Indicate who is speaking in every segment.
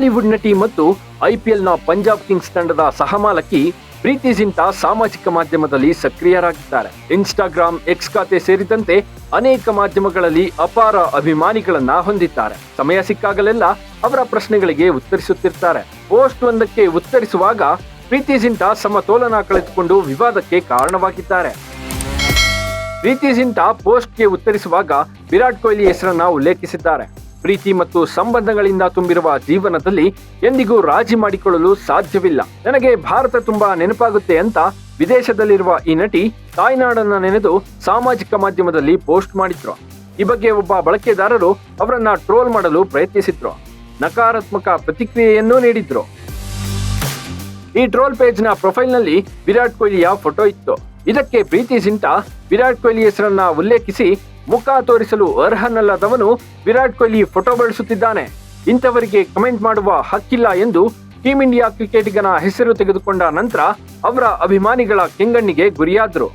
Speaker 1: Bollywood ನಟಿ ಮತ್ತು ಐಪಿಎಲ್ನ Punjab Kings ತಂಡದ ಸಹಮಾಲಕಿ ಪ್ರೀತಿ ಜಿಂಟಾ ಸಾಮಾಜಿಕ ಮಾಧ್ಯಮದಲ್ಲಿ ಸಕ್ರಿಯರಾಗಿದ್ದಾರೆ. ಇನ್ಸ್ಟಾಗ್ರಾಮ್, ಎಕ್ಸ್ ಖಾತೆ ಸೇರಿದಂತೆ ಅನೇಕ ಮಾಧ್ಯಮಗಳಲ್ಲಿ ಅಪಾರ ಅಭಿಮಾನಿಗಳನ್ನ ಹೊಂದಿದ್ದಾರೆ. ಸಮಯ ಸಿಕ್ಕಾಗಲೆಲ್ಲ ಅವರ ಪ್ರಶ್ನೆಗಳಿಗೆ ಉತ್ತರಿಸುತ್ತಿರ್ತಾರೆ. ಪೋಸ್ಟ್ ಒಂದಕ್ಕೆ ಉತ್ತರಿಸುವಾಗ ಪ್ರೀತಿ ಜಿಂಟಾ ಸಮತೋಲನ ಕಳೆದುಕೊಂಡು ವಿವಾದಕ್ಕೆ ಕಾರಣವಾಗಿದ್ದಾರೆ. ಪ್ರೀತಿ ಜಿಂಟಾ ಪೋಸ್ಟ್ಗೆ ಉತ್ತರಿಸುವಾಗ ವಿರಾಟ್ ಕೊಹ್ಲಿ ಹೆಸರನ್ನ ಉಲ್ಲೇಖಿಸಿದ್ದಾರೆ. ಪ್ರೀತಿ ಮತ್ತು ಸಂಬಂಧಗಳಿಂದ ತುಂಬಿರುವ ಜೀವನದಲ್ಲಿ ಎಂದಿಗೂ ರಾಜಿ ಮಾಡಿಕೊಳ್ಳಲು ಸಾಧ್ಯವಿಲ್ಲ. ನನಗೆ ಭಾರತ ತುಂಬಾ ನೆನಪಾಗುತ್ತೆ ಅಂತ ವಿದೇಶದಲ್ಲಿರುವ ಈ ನಟಿ ತಾಯ್ನಾಡನ್ನ ನೆನೆದು ಸಾಮಾಜಿಕ ಮಾಧ್ಯಮದಲ್ಲಿ ಪೋಸ್ಟ್ ಮಾಡಿದ್ರು. ಈ ಬಗ್ಗೆ ಒಬ್ಬ ಬಳಕೆದಾರರು ಅವರನ್ನ ಟ್ರೋಲ್ ಮಾಡಲು ಪ್ರಯತ್ನಿಸಿದ್ರು. ನಕಾರಾತ್ಮಕ ಪ್ರತಿಕ್ರಿಯೆಯನ್ನೂ ನೀಡಿದ್ರು. ಈ ಟ್ರೋಲ್ ಪೇಜ್ನ ಪ್ರೊಫೈಲ್ನಲ್ಲಿ ವಿರಾಟ್ ಕೊಹ್ಲಿಯ ಫೋಟೋ ಇತ್ತು. ಇದಕ್ಕೆ ಪ್ರೀತಿ ಜಿಂಟಾ ವಿರಾಟ್ ಕೊಹ್ಲಿ ಹೆಸರನ್ನ ಉಲ್ಲೇಖಿಸಿ, ಮುಖ ತೋರಿಸಲು ಅರ್ಹನಲ್ಲದವನು ವಿರಾಟ್ ಕೊಹ್ಲಿ ಫೋಟೋ ಬಳಸುತ್ತಿದ್ದಾನೆ, ಇಂಥವರಿಗೆ ಕಮೆಂಟ್ ಮಾಡುವ ಹಕ್ಕಿಲ್ಲ ಎಂದು ಟೀಂ ಇಂಡಿಯಾ ಕ್ರಿಕೆಟಿಗನ ಹೆಸರು ತೆಗೆದುಕೊಂಡ ನಂತರ ಅವರ ಅಭಿಮಾನಿಗಳ ಕೆಂಗಣ್ಣಿಗೆ ಗುರಿಯಾದರು.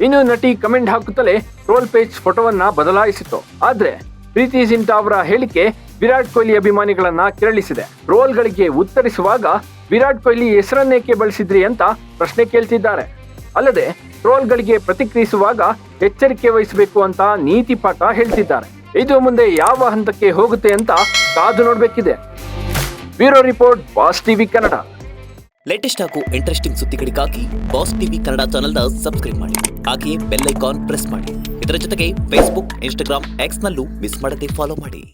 Speaker 1: ಇನ್ನು ನಟಿ ಕಮೆಂಟ್ ಹಾಕುತ್ತಲೇ ಟ್ರೋಲ್ ಪೇಜ್ ಫೋಟೋವನ್ನ ಬದಲಾಯಿಸಿತು. ಆದ್ರೆ ಪ್ರೀತಿ ಜಿಂಟಾ ಅವರ ಹೇಳಿಕೆ ವಿರಾಟ್ ಕೊಹ್ಲಿ ಅಭಿಮಾನಿಗಳನ್ನ ಕೆರಳಿಸಿದೆ. ಟ್ರೋಲ್ಗಳಿಗೆ ಉತ್ತರಿಸುವಾಗ ವಿರಾಟ್ ಕೊಹ್ಲಿ ಹೆಸರನ್ನೇಕೆ ಬಳಸಿದ್ರಿ ಅಂತ ಪ್ರಶ್ನೆ ಕೇಳ್ತಿದ್ದಾರೆ. ಅಲ್ಲದೆ ಟ್ರೋಲ್ಗಳಿಗೆ ಪ್ರತಿಕ್ರಿಯಿಸುವಾಗ ಎಚ್ಚರಿಕೆ ವಹಿಸಬೇಕು ಅಂತ ನೀತಿ ಪಾಠ ಹೇಳ್ತಿದ್ದಾರೆ. ಇದು ಮುಂದೆ ಯಾವ ಹಂತಕ್ಕೆ ಹೋಗುತ್ತೆ ಅಂತ ಕಾದು ನೋಡಬೇಕಿದೆ. Bureau report, boss TV Kannada.
Speaker 2: Latest ಹಾಗೂ ಇಂಟ್ರೆಸ್ಟಿಂಗ್ ಸುದ್ದಿಗಳಿಗಾಗಿ ಬಾಸ್ ಟಿವಿ ಕನ್ನಡ ಚಾನೆಲ್ನ ಸಬ್ಸ್ಕ್ರೈಬ್ ಮಾಡಿ. ಹಾಗೆಯೇ ಬೆಲ್ ಐಕಾನ್ ಪ್ರೆಸ್ ಮಾಡಿ. ಇದರ ಜೊತೆಗೆ ಫೇಸ್ಬುಕ್, ಇನ್ಸ್ಟಾಗ್ರಾಮ್, ಎಕ್ಸ್ ನಲ್ಲೂ ಮಿಸ್ ಮಾಡದೆ ಫಾಲೋ ಮಾಡಿ.